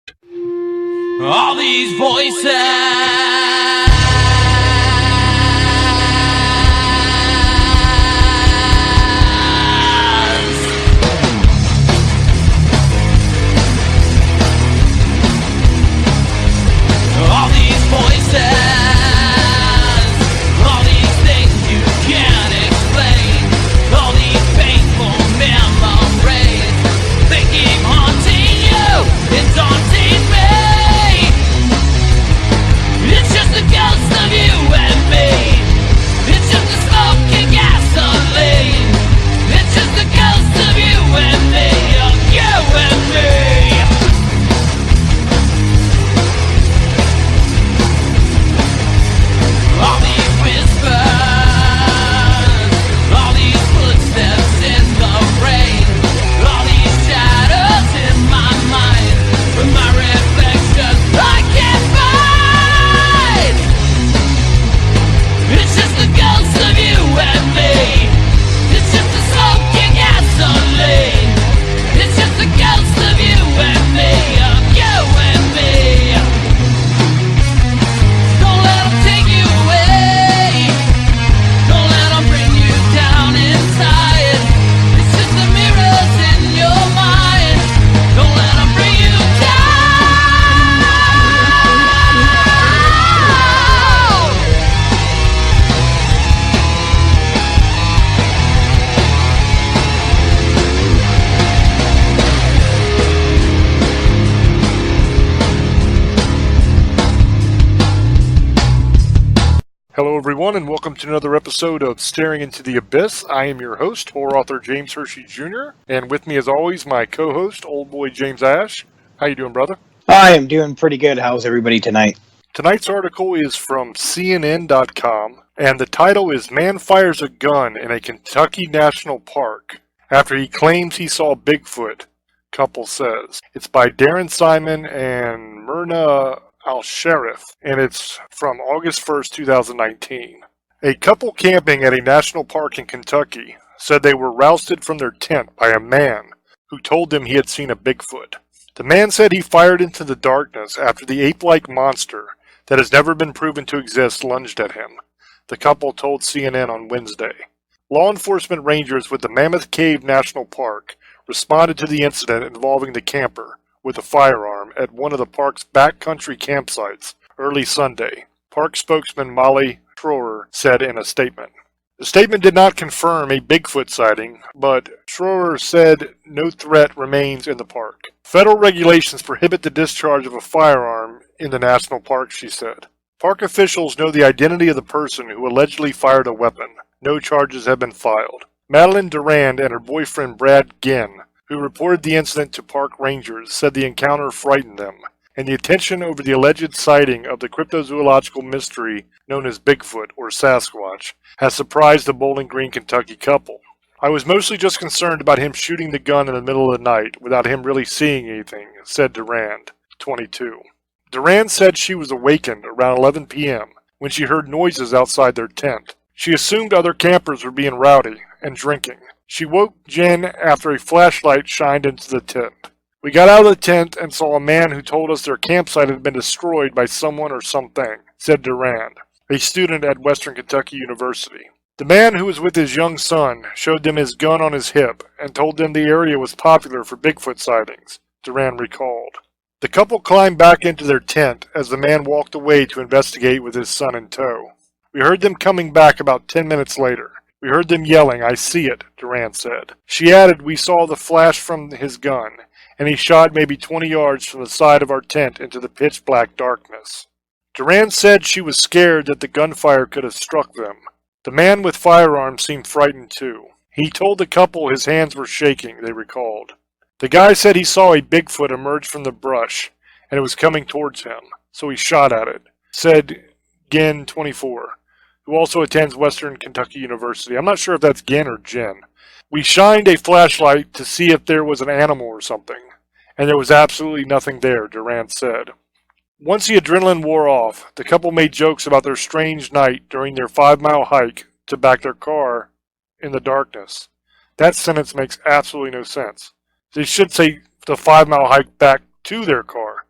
All these voices. All these voices. All these things you can't explain. All these painful memories. They keep haunting you and daunting me. It's just the ghost of you and me. It's just the smoking gasoline. It's just the ghost of you and me. Of you and me. All these whispers, all these footsteps in the rain, all these shadows in my mind, with my reflection I can't find. It's just the ghost of you and me. It's just the smoking gasoline. It's just the ghost of you and me, of you and me. Don't let them take you away. Don't let them bring you down inside. It's just the mirrors in your mind. Don't let them bring you down. Hello everyone and welcome to another episode of Staring into the Abyss. I am your host, horror author James Hershey Jr. And with me as always, my co-host, old boy James Ash. How you doing, brother? I am doing pretty good. How's everybody tonight? Tonight's article is from CNN.com and the title is Man Fires a Gun in a Kentucky National Park After He Claims He Saw Bigfoot, Couple Says. It's by Darren Simon and Myrna Al-Sharif, and it's from August 1st, 2019. A couple camping at a national park in Kentucky said they were rousted from their tent by a man who told them he had seen a Bigfoot. The man said he fired into the darkness after the ape-like monster that has never been proven to exist lunged at him, the couple told CNN on Wednesday. Law enforcement rangers with the Mammoth Cave National Park responded to the incident involving the camper with a firearm at one of the park's backcountry campsites early Sunday, park spokesman Molly Schroer said in a statement. The statement did not confirm a Bigfoot sighting, but Schroer said no threat remains in the park. Federal regulations prohibit the discharge of a firearm in the national park, she said. Park officials know the identity of the person who allegedly fired a weapon. No charges have been filed. Madeline Durand and her boyfriend Brad Ginn, who reported the incident to park rangers, said the encounter frightened them, and the attention over the alleged sighting of the cryptozoological mystery known as Bigfoot or Sasquatch has surprised the Bowling Green, Kentucky couple. I was mostly just concerned about him shooting the gun in the middle of the night without him really seeing anything, said Durand, 22. Durand said she was awakened around 11 p.m. when she heard noises outside their tent. She assumed other campers were being rowdy and drinking. She woke Jen after a flashlight shined into the tent. We got out of the tent and saw a man who told us their campsite had been destroyed by someone or something, said Durand, a student at Western Kentucky University. The man who was with his young son showed them his gun on his hip and told them the area was popular for Bigfoot sightings, Durand recalled. The couple climbed back into their tent as the man walked away to investigate with his son in tow. We heard them coming back about 10 minutes later. We heard them yelling, "I see it," Durand said. She added, "We saw the flash from his gun, and he shot maybe 20 yards from the side of our tent into the pitch-black darkness." Durand said she was scared that the gunfire could have struck them. The man with firearms seemed frightened too. He told the couple his hands were shaking, they recalled. The guy said he saw a Bigfoot emerge from the brush, and it was coming towards him, so he shot at it, said Ginn, 24. Who also attends Western Kentucky University. I'm not sure if that's Ginn or Jen. We shined a flashlight to see if there was an animal or something, and there was absolutely nothing there, Durand said. Once the adrenaline wore off, the couple made jokes about their strange night during their 5-mile hike to back their car in the darkness. That sentence makes absolutely no sense. They should say the 5-mile hike back to their car.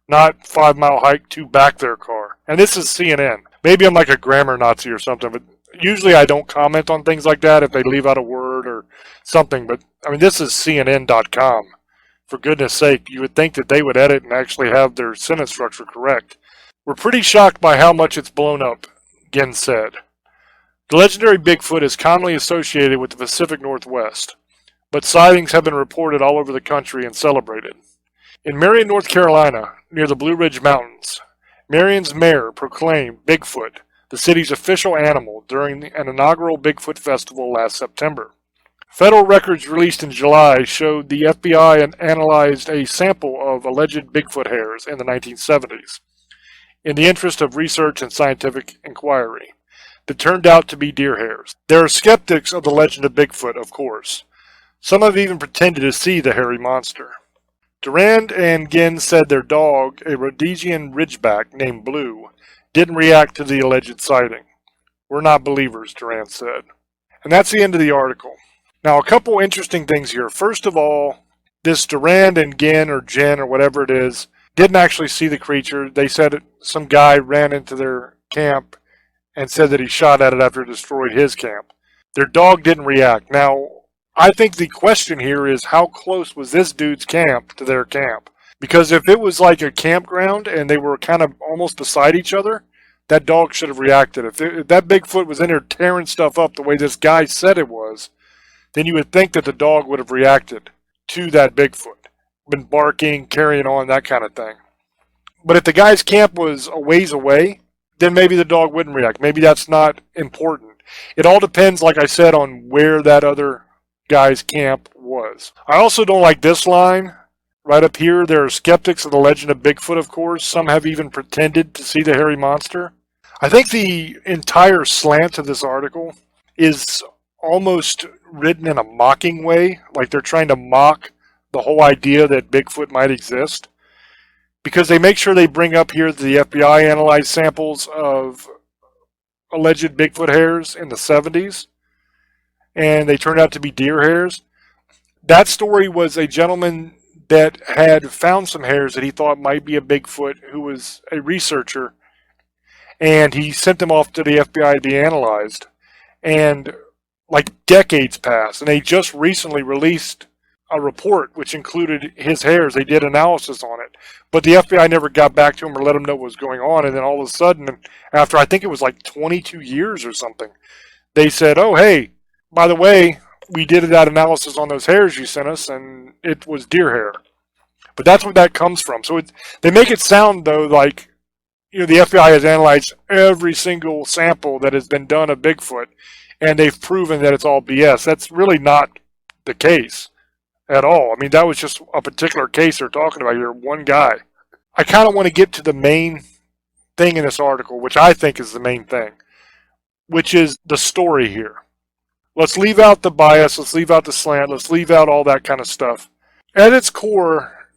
not 5 Mile hike to back their car. And this is CNN. Maybe I'm like a grammar Nazi or something, but usually I don't comment on things like that if they leave out a word or something. But I mean, this is CNN.com. For goodness sake, you would think that they would edit and actually have their sentence structure correct. We're pretty shocked by how much it's blown up, Ginn said. The legendary Bigfoot is commonly associated with the Pacific Northwest, but sightings have been reported all over the country and celebrated. In Marion, North Carolina, near the Blue Ridge Mountains, Marion's mayor proclaimed Bigfoot the city's official animal during an inaugural Bigfoot festival last September. Federal records released in July showed the FBI analyzed a sample of alleged Bigfoot hairs in the 1970s in the interest of research and scientific inquiry that turned out to be deer hairs. There are skeptics of the legend of Bigfoot, of course. Some have even pretended to see the hairy monster. Durand and Ginn said their dog, a Rhodesian Ridgeback named Blue, didn't react to the alleged sighting. We're not believers, Durand said. And that's the end of the article. Now, a couple interesting things here. First of all, this Durand and Ginn or Jen or whatever it is didn't actually see the creature. They said some guy ran into their camp and said that he shot at it after it destroyed his camp. Their dog didn't react. Now, I think the question here is how close was this dude's camp to their camp? Because if it was like a campground and they were kind of almost beside each other, that dog should have reacted. If that Bigfoot was in there tearing stuff up the way this guy said it was, then you would think that the dog would have reacted to that Bigfoot. Been barking, carrying on, that kind of thing. But if the guy's camp was a ways away, then maybe the dog wouldn't react. Maybe that's not important. It all depends, like I said, on where that other guy's camp was. I also don't like this line right up here. There are skeptics of the legend of Bigfoot, of course. Some have even pretended to see the hairy monster. I think the entire slant of this article is almost written in a mocking way, like they're trying to mock the whole idea that Bigfoot might exist, because they make sure they bring up here that the FBI analyzed samples of alleged Bigfoot hairs in the 70s, and they turned out to be deer hairs. That story was a gentleman that had found some hairs that he thought might be a Bigfoot, who was a researcher, and he sent them off to the FBI to be analyzed. And like decades passed, and they just recently released a report which included his hairs. They did analysis on it, but the FBI never got back to him or let him know what was going on. And then all of a sudden, after I think it was like 22 years or something, they said, oh, hey, by the way, we did that analysis on those hairs you sent us, and it was deer hair. But that's where that comes from. So they make it sound, though, like, the FBI has analyzed every single sample that has been done of Bigfoot, and they've proven that it's all BS. That's really not the case at all. I mean, that was just a particular case they're talking about here, one guy. I kind of want to get to the main thing in this article, which I think is the main thing, which is the story here. Let's leave out the bias, let's leave out the slant, let's leave out all that kind of stuff. At its core,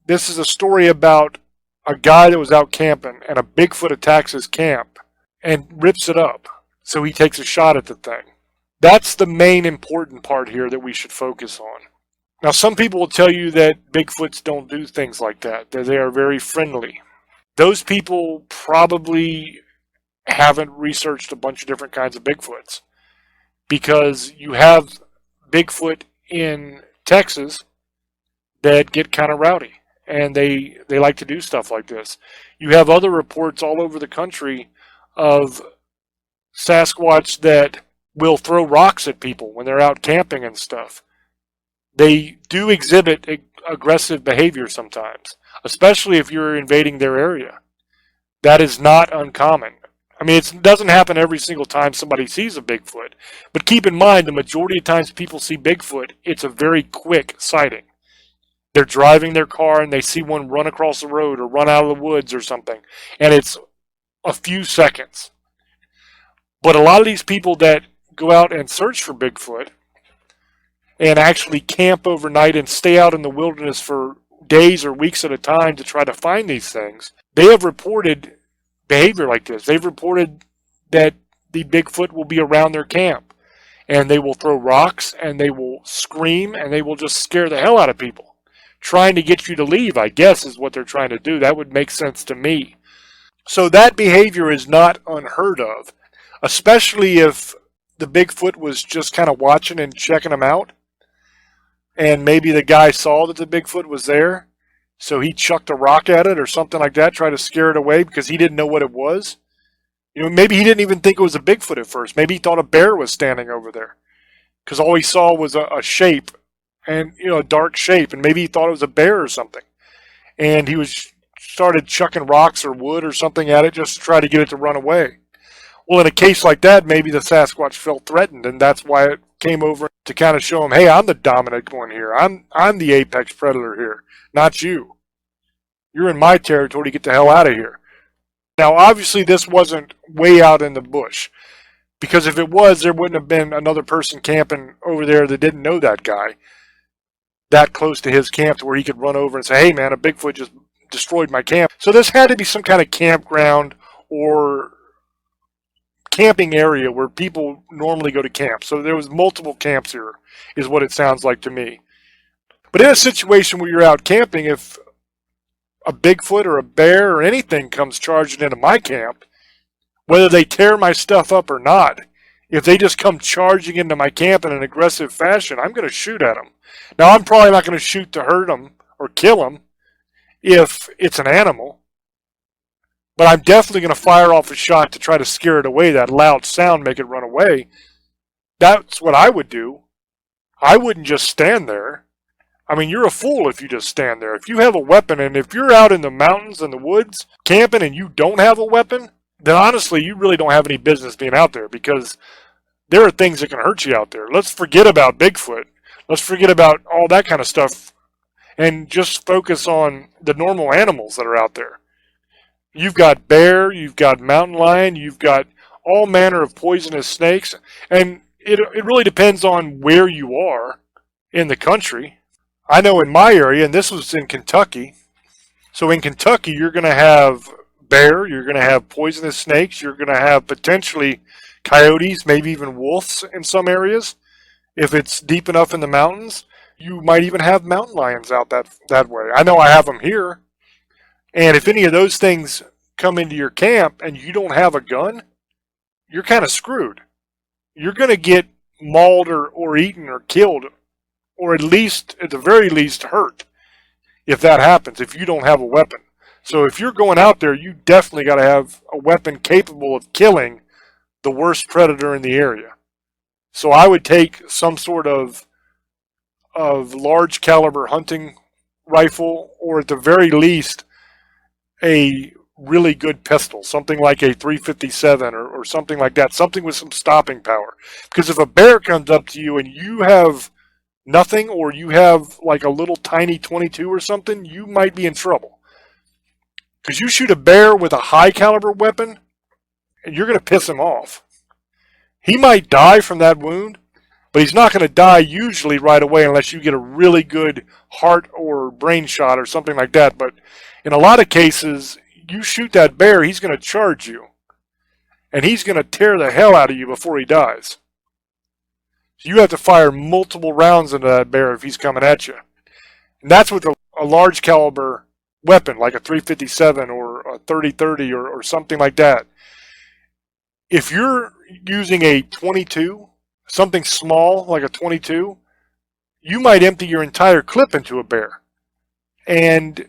this is a story about a guy that was out camping, and a Bigfoot attacks his camp and rips it up. So he takes a shot at the thing. That's the main important part here that we should focus on. Now, some people will tell you that Bigfoots don't do things like that they are very friendly. Those people probably haven't researched a bunch of different kinds of Bigfoots, because you have Bigfoot in Texas that get kind of rowdy, and they like to do stuff like this. You have other reports all over the country of Sasquatch that will throw rocks at people when they're out camping and stuff. They do exhibit aggressive behavior sometimes, especially if you're invading their area. That is not uncommon. I mean, it doesn't happen every single time somebody sees a Bigfoot, but keep in mind, the majority of times people see Bigfoot, it's a very quick sighting. They're driving their car and they see one run across the road or run out of the woods or something, and it's a few seconds. But a lot of these people that go out and search for Bigfoot and actually camp overnight and stay out in the wilderness for days or weeks at a time to try to find these things, they have reported behavior like this. They've reported that the Bigfoot will be around their camp, and they will throw rocks, and they will scream, and they will just scare the hell out of people, trying to get you to leave, I guess, is what they're trying to do. That would make sense to me. So that behavior is not unheard of, especially if the Bigfoot was just kind of watching and checking them out. And maybe the guy saw that the Bigfoot was there, so he chucked a rock at it or something like that, tried to scare it away because he didn't know what it was. Maybe he didn't even think it was a Bigfoot at first. Maybe he thought a bear was standing over there because all he saw was a shape, and a dark shape, and maybe he thought it was a bear or something. And he started chucking rocks or wood or something at it just to try to get it to run away. Well, in a case like that, maybe the Sasquatch felt threatened, and that's why it came over to kind of show him, hey, I'm the dominant one here. I'm the apex predator here, not you. You're in my territory, get the hell out of here. Now, obviously, this wasn't way out in the bush, because if it was, there wouldn't have been another person camping over there that didn't know that guy that close to his camp to where he could run over and say, hey, man, a Bigfoot just destroyed my camp. So this had to be some kind of campground or camping area where people normally go to camp. So there was multiple camps here, is what it sounds like to me. But in a situation where you're out camping, if a Bigfoot or a bear or anything comes charging into my camp, whether they tear my stuff up or not, if they just come charging into my camp in an aggressive fashion, I'm going to shoot at them. Now, I'm probably not going to shoot to hurt them or kill them if it's an animal, but I'm definitely going to fire off a shot to try to scare it away, that loud sound, make it run away. That's what I would do. I wouldn't just stand there. I mean, you're a fool if you just stand there. If you have a weapon, and if you're out in the mountains and the woods camping and you don't have a weapon, then honestly, you really don't have any business being out there, because there are things that can hurt you out there. Let's forget about Bigfoot. Let's forget about all that kind of stuff and just focus on the normal animals that are out there. You've got bear, you've got mountain lion, you've got all manner of poisonous snakes, and it really depends on where you are in the country. I know in my area, and this was in Kentucky, so in Kentucky you're going to have bear, you're going to have poisonous snakes, you're going to have potentially coyotes, maybe even wolves in some areas. If it's deep enough in the mountains, you might even have mountain lions out that way. I know I have them here. And if any of those things come into your camp and you don't have a gun, you're kind of screwed. You're going to get mauled or eaten or killed, or at the very least, hurt if that happens, if you don't have a weapon. So if you're going out there, you definitely got to have a weapon capable of killing the worst predator in the area. So I would take some sort of large caliber hunting rifle, or at the very least, a really good pistol, something like a 357 or something like that, something with some stopping power. Because if a bear comes up to you and you have nothing, or you have like a little tiny 22 or something, you might be in trouble. Because you shoot a bear with a high caliber weapon, and you're going to piss him off. He might die from that wound, but he's not going to die usually right away unless you get a really good heart or brain shot or something like that. But in a lot of cases, you shoot that bear, he's going to charge you. And he's going to tear the hell out of you before he dies. So you have to fire multiple rounds into that bear if he's coming at you. And that's with a large caliber weapon, like a 357 or a 30-30 or something like that. If you're using a 22, something small like a 22, you might empty your entire clip into a bear. And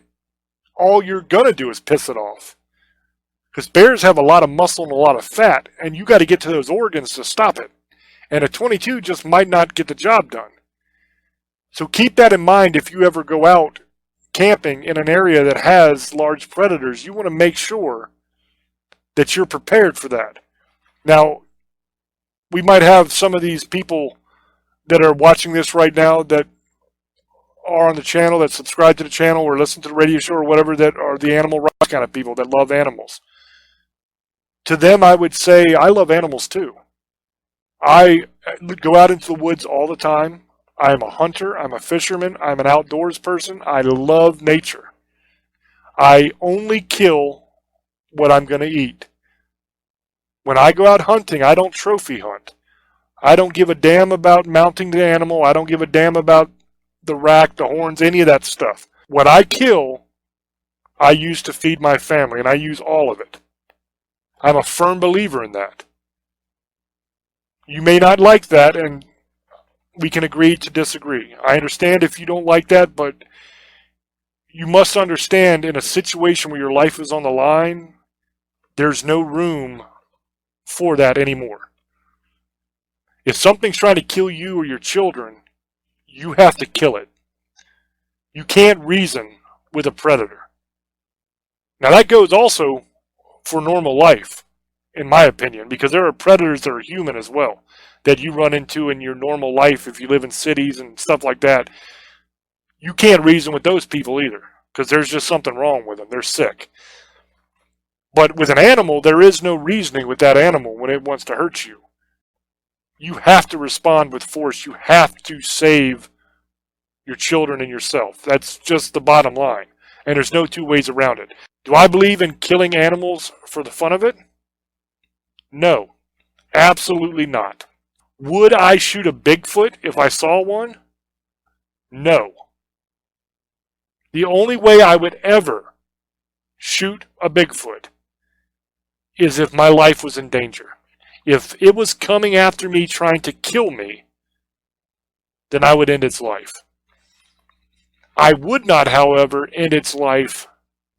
all you're going to do is piss it off. Because bears have a lot of muscle and a lot of fat, and you got to get to those organs to stop it. And a 22 just might not get the job done. So keep that in mind if you ever go out camping in an area that has large predators. You want to make sure that you're prepared for that. Now, we might have some of these people that are watching this right now that are on the channel, that subscribe to the channel or listen to the radio show or whatever, that are the animal rights kind of people that love animals. To them, I would say I love animals too. I go out into the woods all the time. I'm a hunter. I'm a fisherman. I'm an outdoors person. I love nature. I only kill what I'm going to eat. When I go out hunting, I don't trophy hunt. I don't give a damn about mounting the animal. I don't give a damn about the rack, the horns, any of that stuff. What I kill, I use to feed my family, and I use all of it. I'm a firm believer in that. You may not like that, and we can agree to disagree. I understand if you don't like that, but you must understand in a situation where your life is on the line, there's no room for that anymore. If something's trying to kill you or your children, you have to kill it. You can't reason with a predator. Now that goes also for normal life, in my opinion, because there are predators that are human as well, that you run into in your normal life if you live in cities and stuff like that. You can't reason with those people either, because there's just something wrong with them. They're sick. But with an animal, there is no reasoning with that animal when it wants to hurt you. You have to respond with force. You have to save your children and yourself. That's just the bottom line. And there's no two ways around it. Do I believe in killing animals for the fun of it? No. Absolutely not. Would I shoot a Bigfoot if I saw one? No. The only way I would ever shoot a Bigfoot is if my life was in danger. If it was coming after me trying to kill me, then I would end its life. I would not, however, end its life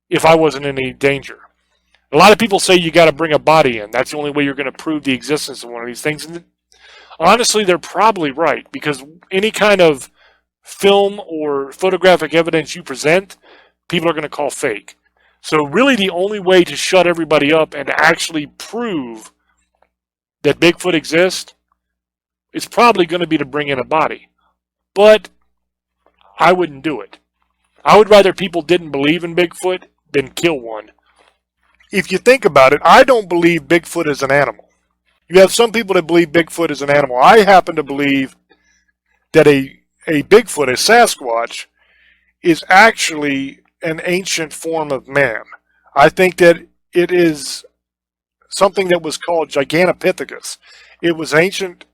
if I wasn't in any danger. A lot of people say you got to bring a body in. That's the only way you're going to prove the existence of one of these things. And honestly, they're probably right, because any kind of film or photographic evidence you present, people are going to call fake. So really the only way to shut everybody up and actually prove that Bigfoot exists is probably going to be to bring in a body. But I wouldn't do it. I would rather people didn't believe in Bigfoot than kill one. If you think about it, I don't believe Bigfoot is an animal. You have some people that believe Bigfoot is an animal. I happen to believe that a Bigfoot, a Sasquatch, is actually an ancient form of man. I think that it is something that was called Gigantopithecus. It was ancient,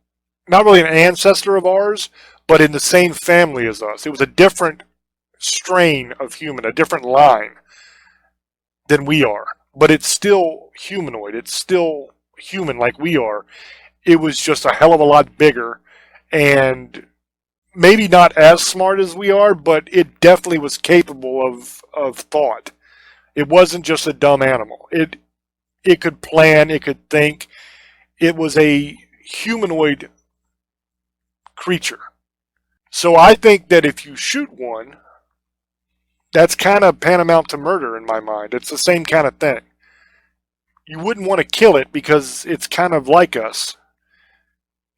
not really an ancestor of ours, but in the same family as us. It was a different strain of human, a different line than we are. But it's still humanoid. It's still human like we are. It was just a hell of a lot bigger and maybe not as smart as we are, but it definitely was capable of thought. It wasn't just a dumb animal. It could plan, it could think. It was a humanoid creature. So I think that if you shoot one, that's kind of tantamount to murder in my mind. It's the same kind of thing. You wouldn't want to kill it because it's kind of like us,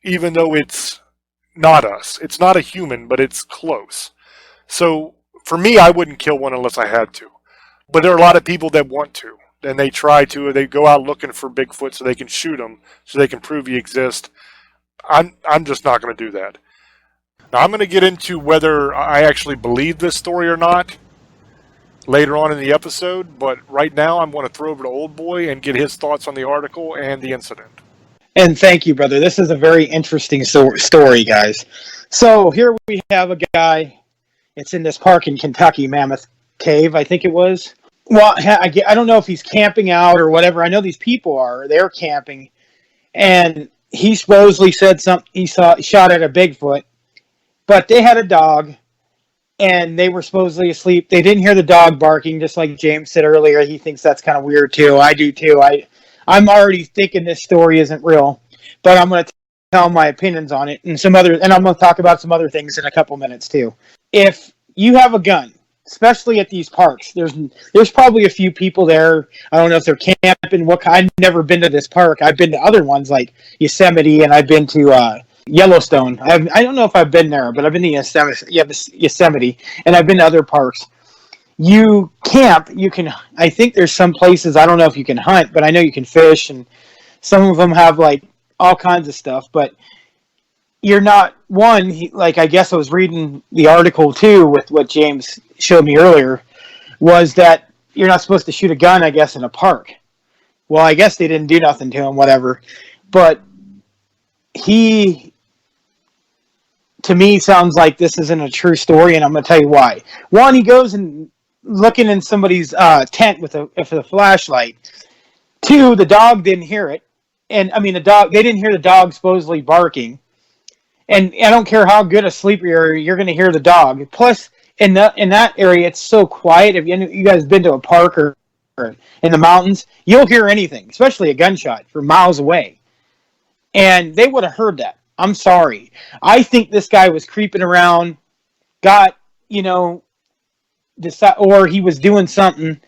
even though it's not us. It's not a human, but it's close. So for me, I wouldn't kill one unless I had to. But there are a lot of people that want to, and they try to, or they go out looking for Bigfoot so they can shoot them, so they can prove he exists. I'm just not going to do that. Now I'm going to get into whether I actually believe this story or not later on in the episode, but right now I'm going to throw over to Old Boy and get his thoughts on the article and the incident. And thank you, brother. This is a very interesting story, guys. So here we have a guy. It's in this park in Kentucky, Mammoth Cave, I think it was. Well, I don't know if he's camping out or whatever. I know these people are. They're camping. And he supposedly said something. He shot at a Bigfoot. But they had a dog. And they were supposedly asleep. They didn't hear the dog barking, just like James said earlier. He thinks that's kind of weird, too. I do, too. I'm already thinking this story isn't real. But I'm going to tell my opinions on it. And I'm going to talk about some other things in a couple minutes, too. If you have a gun, especially at these parks, there's probably a few people there. I don't know if they're camping. I've never been to this park. I've been to other ones like Yosemite, and I've been to Yellowstone. I don't know if I've been there, but I've been to Yosemite, and I've been to other parks. You camp. I think there's some places, I don't know if you can hunt, but I know you can fish, and some of them have like all kinds of stuff. But you're not I guess I was reading the article too with what James showed me earlier, was that you're not supposed to shoot a gun, I guess, in a park. Well, I guess they didn't do nothing to him, whatever. But he to me sounds like this isn't a true story, and I'm going to tell you why. One, he goes and looking in somebody's tent with a flashlight. Two, the dog didn't hear it, and I mean they didn't hear the dog supposedly barking. And I don't care how good a sleeper you're going to hear the dog. Plus, in that area, it's so quiet. If you guys been to a park or in the mountains, you'll hear anything, especially a gunshot from miles away. And they would have heard that. I'm sorry. I think this guy was creeping around, got, or he was doing something,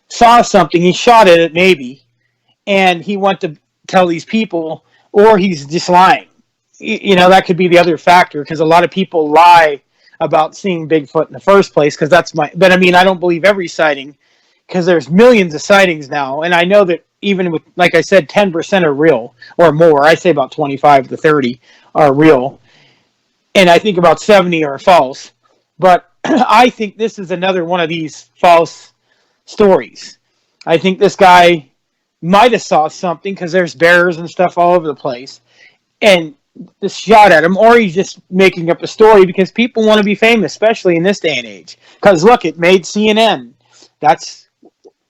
saw something, he shot at it maybe, and he went to tell these people, or he's just lying. That could be the other factor, because a lot of people lie about seeing Bigfoot in the first place, but I don't believe every sighting, because there's millions of sightings now, and I know that even with, like I said, 10% are real, or more. I say about 25 to 30 are real, and I think about 70 are false, but I think this is another one of these false stories. I think this guy might have saw something, because there's bears and stuff all over the place, and just shot at him, or he's just making up a story because people want to be famous, especially in this day and age. Because look, it made CNN. That's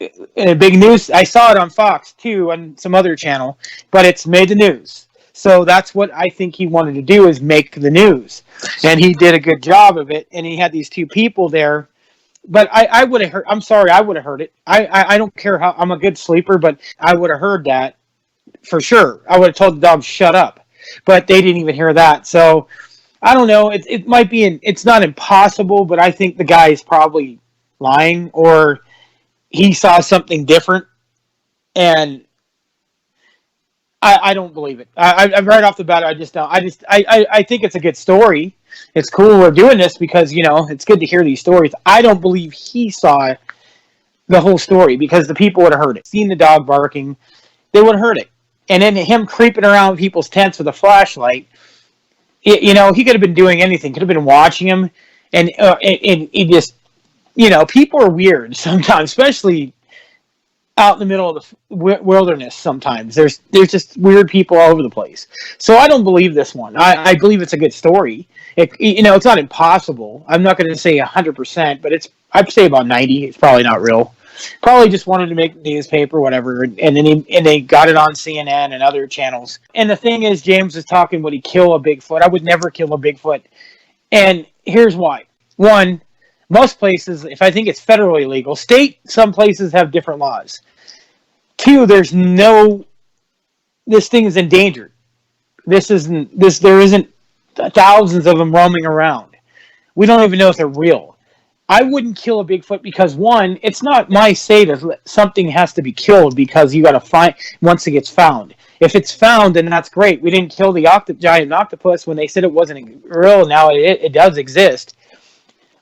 a big news. I saw it on Fox too, on some other channel, but it's made the news. So that's what I think he wanted to do, is make the news, and he did a good job of it. And he had these two people there. But I would have heard. I'm sorry, I would have heard it. I don't care how I'm a good sleeper, but I would have heard that for sure. I would have told the dog shut up. But they didn't even hear that. So, I don't know. It might be, it's not impossible, but I think the guy is probably lying, or he saw something different, and I don't believe it. I right off the bat, I just don't. I think it's a good story. It's cool we're doing this because, it's good to hear these stories. I don't believe he saw the whole story, because the people would have heard it. Seen the dog barking, they would have heard it. And then him creeping around people's tents with a flashlight, he could have been doing anything. Could have been watching him, and he just, people are weird sometimes, especially out in the middle of the wilderness. Sometimes there's just weird people all over the place. So I don't believe this one. I believe it's a good story. It's not impossible. I'm not going to say 100%, but I'd say about 90. It's probably not real. Probably just wanted to make the newspaper, whatever, and then they got it on CNN and other channels. And the thing is, James was talking, would he kill a Bigfoot? I would never kill a Bigfoot, and here's why. One, most places, if I think it's federally legal, some places have different laws. Two, this thing is endangered. There isn't thousands of them roaming around. We don't even know if they're real. I wouldn't kill a Bigfoot because, one, it's not my say that something has to be killed, because you got to find once it gets found. If it's found, then that's great. We didn't kill the giant octopus when they said it wasn't real. Now it does exist.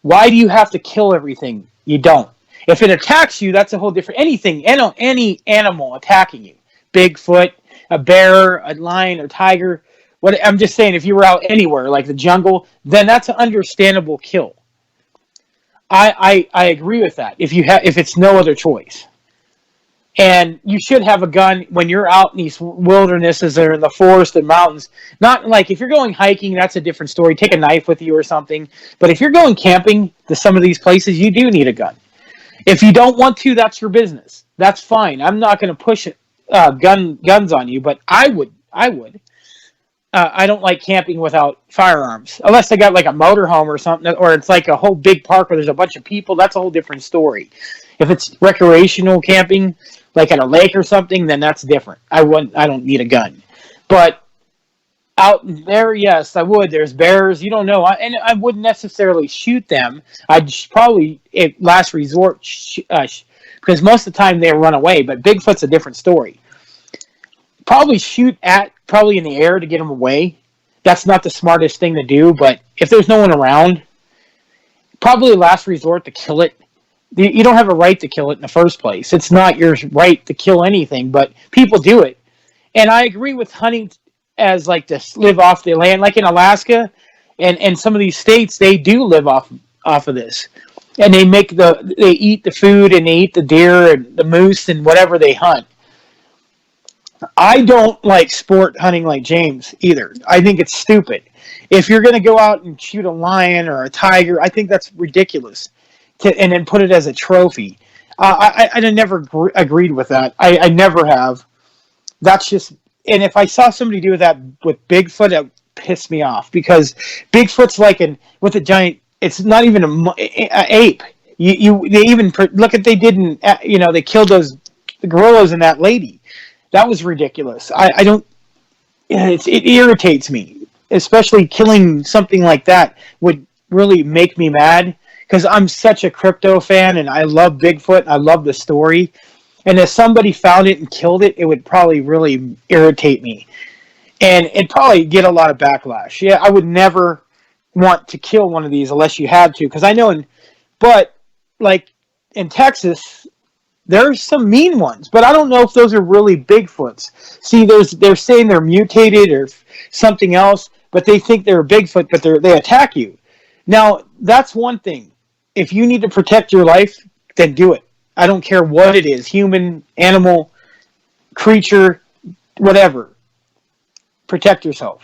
Why do you have to kill everything? You don't. If it attacks you, that's a whole different anything. Any animal attacking you, Bigfoot, a bear, a lion, or tiger. I'm just saying, if you were out anywhere like the jungle, then that's an understandable kill. I agree with that. If it's no other choice, and you should have a gun when you're out in these wildernesses or in the forest and mountains. Not like if you're going hiking, that's a different story. Take a knife with you or something. But if you're going camping to some of these places, you do need a gun. If you don't want to, that's your business. That's fine. I'm not going to push guns on you, but I would. I don't like camping without firearms. Unless they got like a motorhome or something, or it's like a whole big park where there's a bunch of people, that's a whole different story. If it's recreational camping, like at a lake or something, then that's different. I don't need a gun. But out there, yes, I would. There's bears, you don't know. And I wouldn't necessarily shoot them. I'd probably, at last resort, because most of the time they run away, but Bigfoot's a different story. Probably shoot probably in the air to get them away. That's not the smartest thing to do, but if there's no one around, probably last resort to kill it. You don't have a right to kill it in the first place. It's not your right to kill anything, but people do it. And I agree with hunting as like to live off the land, like in Alaska and some of these states, they do live off of this. And they eat the food, and they eat the deer and the moose and whatever they hunt. I don't like sport hunting like James either. I think it's stupid. If you're going to go out and shoot a lion or a tiger, I think that's ridiculous. And then put it as a trophy. I never agreed with that. I never have. That's just. And if I saw somebody do that with Bigfoot, it would piss me off because Bigfoot's like with a giant. It's not even a ape. They even look at they didn't. They killed the gorillas and that lady. That was ridiculous. I don't. It irritates me, especially killing something like that would really make me mad because I'm such a crypto fan and I love Bigfoot. I love the story, and if somebody found it and killed it, it would probably really irritate me, and it'd probably get a lot of backlash. Yeah, I would never want to kill one of these unless you had to, because I know. But like in Texas, there's some mean ones, but I don't know if those are really Bigfoots. See, they're saying they're mutated or something else, but they think they're a Bigfoot, but they attack you. Now, that's one thing. If you need to protect your life, then do it. I don't care what it is, human, animal, creature, whatever. Protect yourself.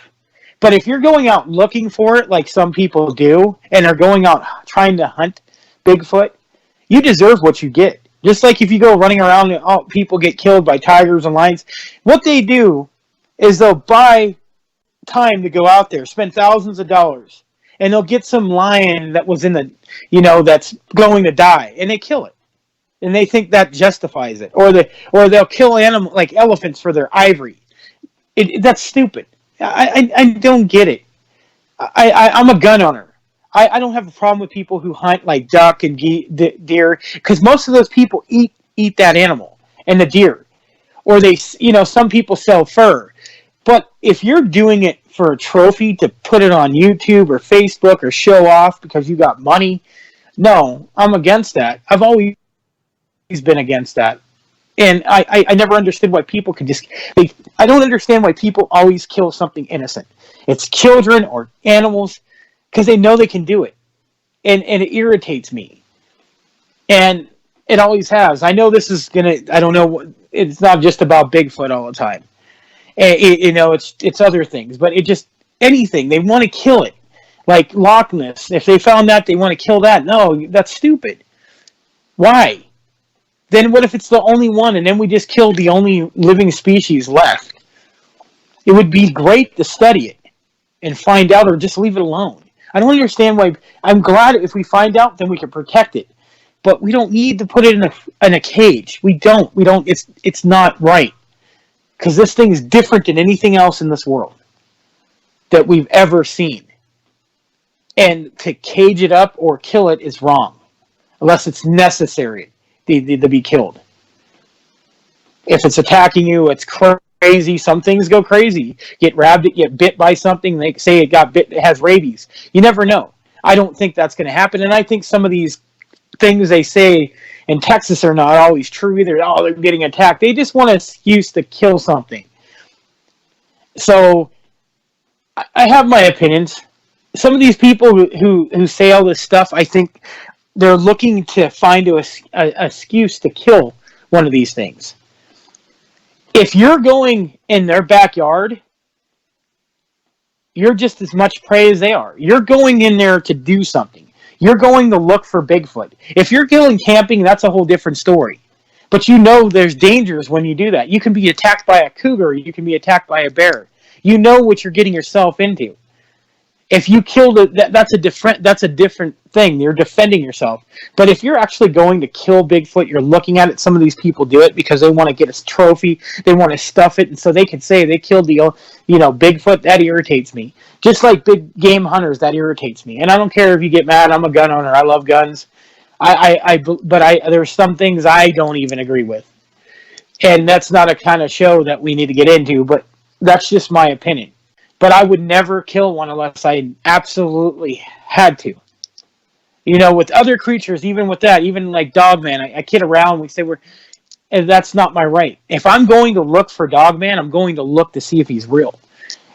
But if you're going out looking for it, like some people do, and are going out trying to hunt Bigfoot, you deserve what you get. Just like if you go running around and people get killed by tigers and lions, what they do is they'll buy time to go out there, spend thousands of dollars, and they'll get some lion that was in that's going to die, and they kill it, and they think that justifies it, or they'll kill animal like elephants for their ivory. That's stupid. I don't get it. I'm a gun owner. I don't have a problem with people who hunt like duck and deer, because most of those people eat that animal and the deer, or some people sell fur. But if you're doing it for a trophy to put it on YouTube or Facebook or show off because you got money, no, I'm against that. I've always been against that, and I never understood why people could I don't understand why people always kill something innocent. It's children or animals, because they know they can do it, and it irritates me, and it always has. I know this is I don't know. It's not just about Bigfoot all the time. It's other things, but it just anything they want to kill it, like Loch Ness. If they found that, they want to kill that. No, that's stupid. Why? Then what if it's the only one, and then we just killed the only living species left? It would be great to study it and find out, or just leave it alone. I don't understand why. I'm glad if we find out, then we can protect it. But we don't need to put it in a cage. We don't. It's not right. Because this thing is different than anything else in this world that we've ever seen. And to cage it up or kill it is wrong. Unless it's necessary to be killed. If it's attacking you, it's crazy. Some things go crazy. Get bit by something. They say it got bit. It has rabies. You never know. I don't think that's going to happen. And I think some of these things they say in Texas are not always true either. Oh, they're getting attacked. They just want an excuse to kill something. So I have my opinions. Some of these people who say all this stuff, I think they're looking to find an excuse to kill one of these things. If you're going in their backyard, you're just as much prey as they are. You're going in there to do something. You're going to look for Bigfoot. If you're going camping, that's a whole different story. But there's dangers when you do that. You can be attacked by a cougar. You can be attacked by a bear. You know what you're getting yourself into. If you kill that's a different thing. You're defending yourself. But if you're actually going to kill Bigfoot, you're looking at it. Some of these people do it because they want to get a trophy. They want to stuff it, and so they can say they killed the Bigfoot. That irritates me. Just like big game hunters, that irritates me. And I don't care if you get mad. I'm a gun owner. I love guns. But there's some things I don't even agree with, and that's not a kind of show that we need to get into. But that's just my opinion. But I would never kill one unless I absolutely had to. With other creatures, even with that, even like Dogman, I kid around. We say that's not my right. If I'm going to look for Dogman, I'm going to look to see if he's real.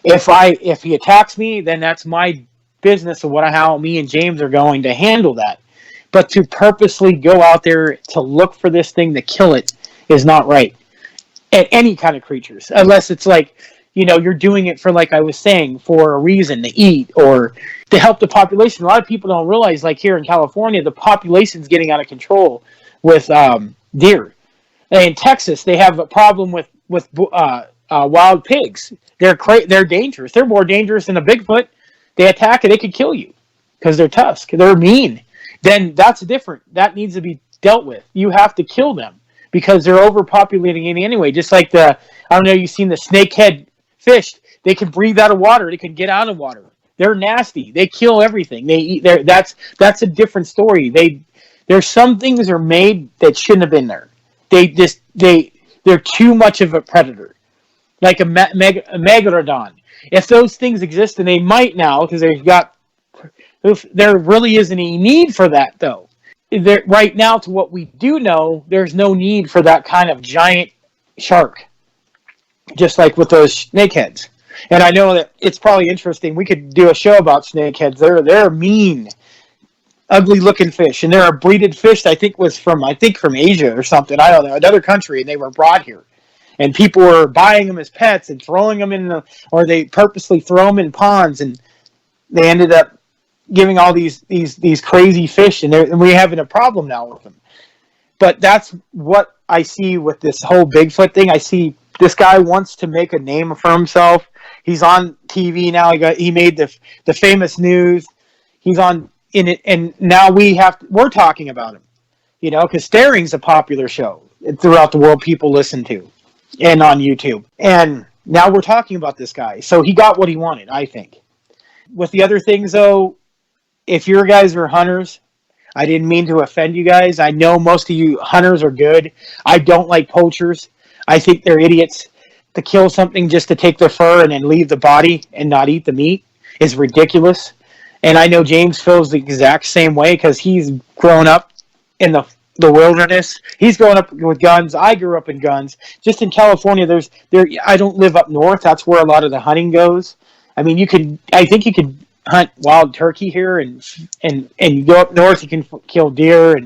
If he attacks me, then that's my business of how me and James are going to handle that. But to purposely go out there to look for this thing to kill it is not right. at any kind of creatures, unless it's like, you're doing it for, like I was saying, for a reason, to eat or to help the population. A lot of people don't realize, like here in California, the population's getting out of control with deer. In Texas, they have a problem with wild pigs. They're dangerous. They're more dangerous than a Bigfoot. They attack and they could kill you because they're tusk. They're mean. Then that's different. That needs to be dealt with. You have to kill them because they're overpopulating it anyway. Just like I don't know, you've seen the snakehead fish. They can breathe out of water. They can get out of water. They're nasty. They kill everything. They eat. That's a different story. There's some things are made that shouldn't have been there. They're too much of a predator, like a megalodon. If those things exist, and they might now, because there really isn't any need for that, though. Right now, to what we do know, there's no need for that kind of giant shark, just like with those snakeheads. And I know that it's probably interesting. We could do a show about snakeheads. They're mean, ugly-looking fish, and they're a breeded fish. I think from Asia or something. I don't know, another country, and they were brought here. And people were buying them as pets and throwing them or they purposely throw them in ponds, and they ended up giving all these crazy fish, and we're having a problem now with them. But that's what I see with this whole Bigfoot thing. I see this guy wants to make a name for himself. He's on TV now. He made the famous news. He's on in it, and now we're talking about him, because Staring's a popular show throughout the world. People listen to, and on YouTube. And now we're talking about this guy. So he got what he wanted, I think. With the other things, though, if your guys are hunters, I didn't mean to offend you guys. I know most of you hunters are good. I don't like poachers. I think they're idiots. To kill something just to take their fur and then leave the body and not eat the meat is ridiculous. And I know James feels the exact same way because he's grown up in the wilderness. He's grown up with guns. I grew up in guns. Just in California, I don't live up north. That's where a lot of the hunting goes. I mean, I think you could hunt wild turkey here, and you go up north, you can kill deer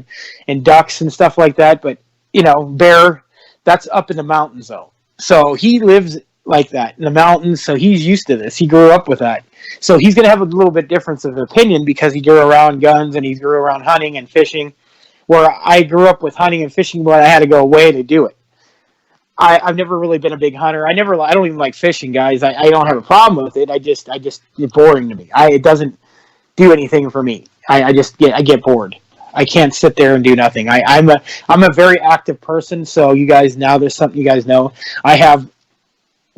and ducks and stuff like that. But bear, that's up in the mountains though. So he lives like that in the mountains. So he's used to this. He grew up with that. So he's going to have a little bit difference of opinion because he grew around guns and he grew around hunting and fishing. Where I grew up with hunting and fishing, but I had to go away to do it. I've never really been a big hunter. I don't even like fishing, guys. I don't have a problem with it. I just it's boring to me. It doesn't do anything for me. I get bored. I can't sit there and do nothing. I'm a very active person. So you guys, now there's something you guys know. I have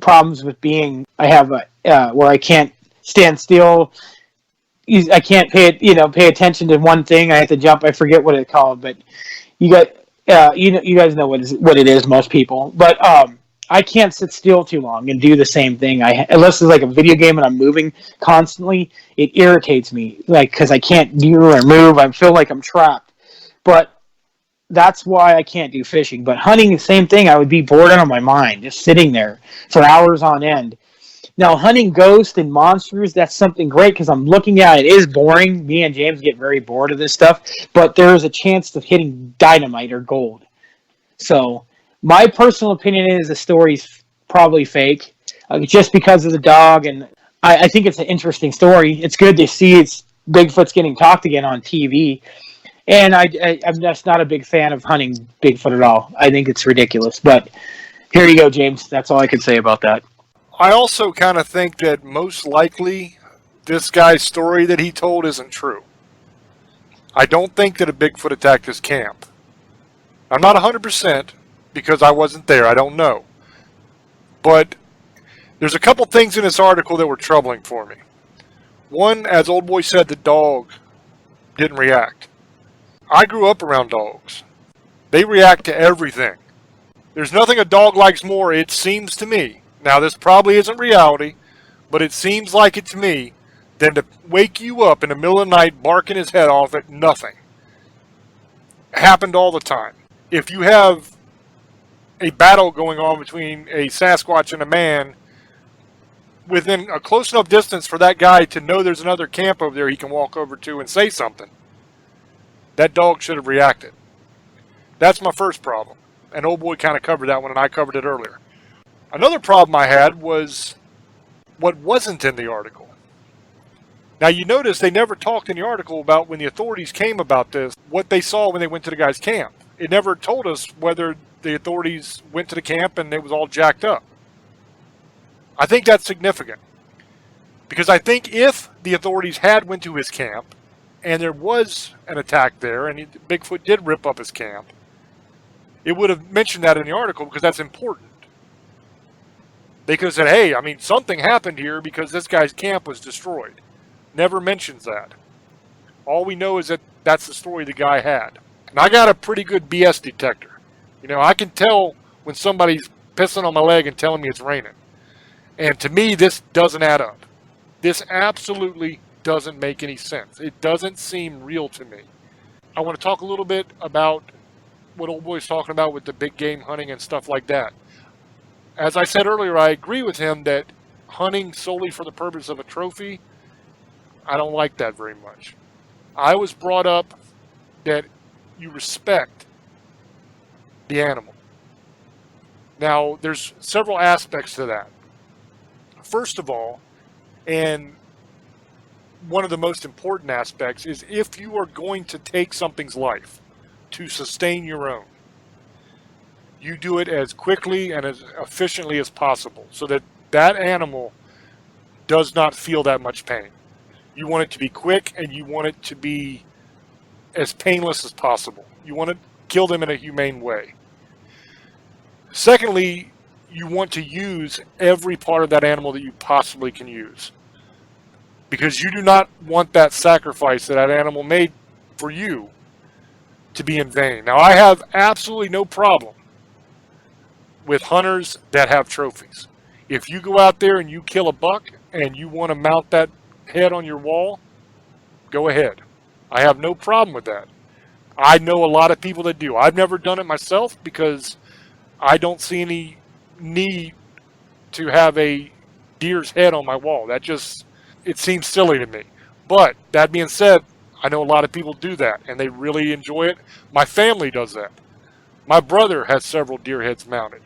problems with where I can't stand still. I can't pay attention to one thing. I have to jump. I forget what it's called, but you guys know what it is. Most people, but I can't sit still too long and do the same thing. Unless it's like a video game and I'm moving constantly, it irritates me. Like because I can't do or move, I feel like I'm trapped. But that's why I can't do fishing. But hunting, the same thing. I would be bored out of my mind, just sitting there for hours on end. Now, hunting ghosts and monsters, that's something great because I'm looking at it. It is boring. Me and James get very bored of this stuff, but there is a chance of hitting dynamite or gold. So, my personal opinion is the story's probably fake, just because of the dog, and I think it's an interesting story. It's good to see Bigfoot's getting talked again on TV, and I'm just not a big fan of hunting Bigfoot at all. I think it's ridiculous, but here you go, James. That's all I can say about that. I also kind of think that most likely this guy's story that he told isn't true. I don't think that a Bigfoot attacked his camp. I'm not 100% because I wasn't there. I don't know. But there's a couple things in this article that were troubling for me. One, as Old Boy said, the dog didn't react. I grew up around dogs. They react to everything. There's nothing a dog likes more, it seems to me. Now, this probably isn't reality, but it seems like it to me, than to wake you up in the middle of the night barking his head off at nothing. It happened all the time. If you have a battle going on between a Sasquatch and a man, within a close enough distance for that guy to know there's another camp over there he can walk over to and say something, that dog should have reacted. That's my first problem. And old boy kind of covered that one, and I covered it earlier. Another problem I had was what wasn't in the article. Now, you notice they never talked in the article about when the authorities came about this, what they saw when they went to the guy's camp. It never told us whether the authorities went to the camp and it was all jacked up. I think that's significant. Because I think if the authorities had went to his camp and there was an attack there and Bigfoot did rip up his camp, it would have mentioned that in the article because that's important. They could have said, hey, I mean, something happened here because this guy's camp was destroyed. Never mentions that. All we know is that that's the story the guy had. And I got a pretty good BS detector. You know, I can tell when somebody's pissing on my leg and telling me it's raining. And to me, this doesn't add up. This absolutely doesn't make any sense. It doesn't seem real to me. I want to talk a little bit about what old boy's talking about with the big game hunting and stuff like that. As I said earlier, I agree with him that hunting solely for the purpose of a trophy, I don't like that very much. I was brought up that you respect the animal. Now, there's several aspects to that. First of all, and one of the most important aspects is if you are going to take something's life to sustain your own, you do it as quickly and as efficiently as possible so that that animal does not feel that much pain. You want it to be quick and you want it to be as painless as possible. You want to kill them in a humane way. Secondly, you want to use every part of that animal that you possibly can use. Because you do not want that sacrifice that that animal made for you to be in vain. Now, I have absolutely no problem with hunters that have trophies. If you go out there and you kill a buck and you want to mount that head on your wall, go ahead. I have no problem with that. I know a lot of people that do. I've never done it myself because I don't see any need to have a deer's head on my wall. That just, it seems silly to me. But that being said, I know a lot of people do that and they really enjoy it. My family does that. My brother has several deer heads mounted.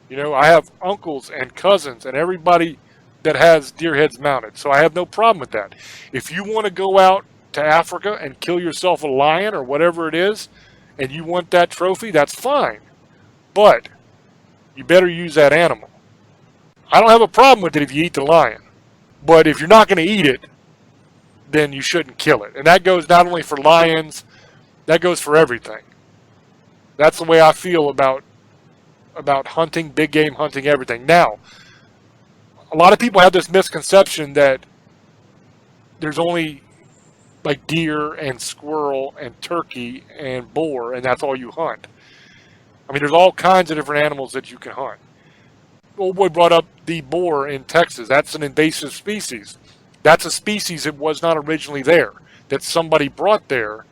You know, I have uncles and cousins and everybody that has deer heads mounted. So I have no problem with that. If you want to go out to Africa and kill yourself a lion or whatever it is, and you want that trophy, that's fine. But you better use that animal. I don't have a problem with it if you eat the lion. But if you're not going to eat it, then you shouldn't kill it. And that goes not only for lions, that goes for everything. That's the way I feel about hunting, big game hunting, everything. Now, a lot of people have this misconception that there's only like deer and squirrel and turkey and boar, and that's all you hunt. I mean, there's all kinds of different animals that you can hunt. Old boy brought up the boar in Texas. That's an invasive species. That's a species that was not originally there, that somebody brought there,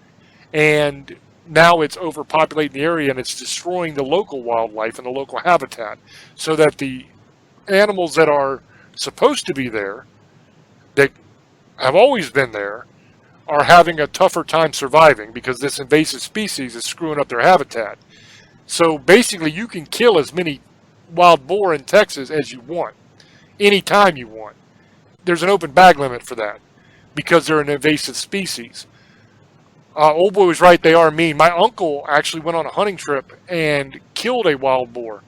and now it's overpopulating the area and it's destroying the local wildlife and the local habitat, so that the animals that are supposed to be there, that have always been there, are having a tougher time surviving because this invasive species is screwing up their habitat. So basically you can kill as many wild boar in Texas as you want, anytime you want. There's an open bag limit for that because they're an invasive species. Old boy was right, they are mean. My uncle actually went on a hunting trip and killed a wild boar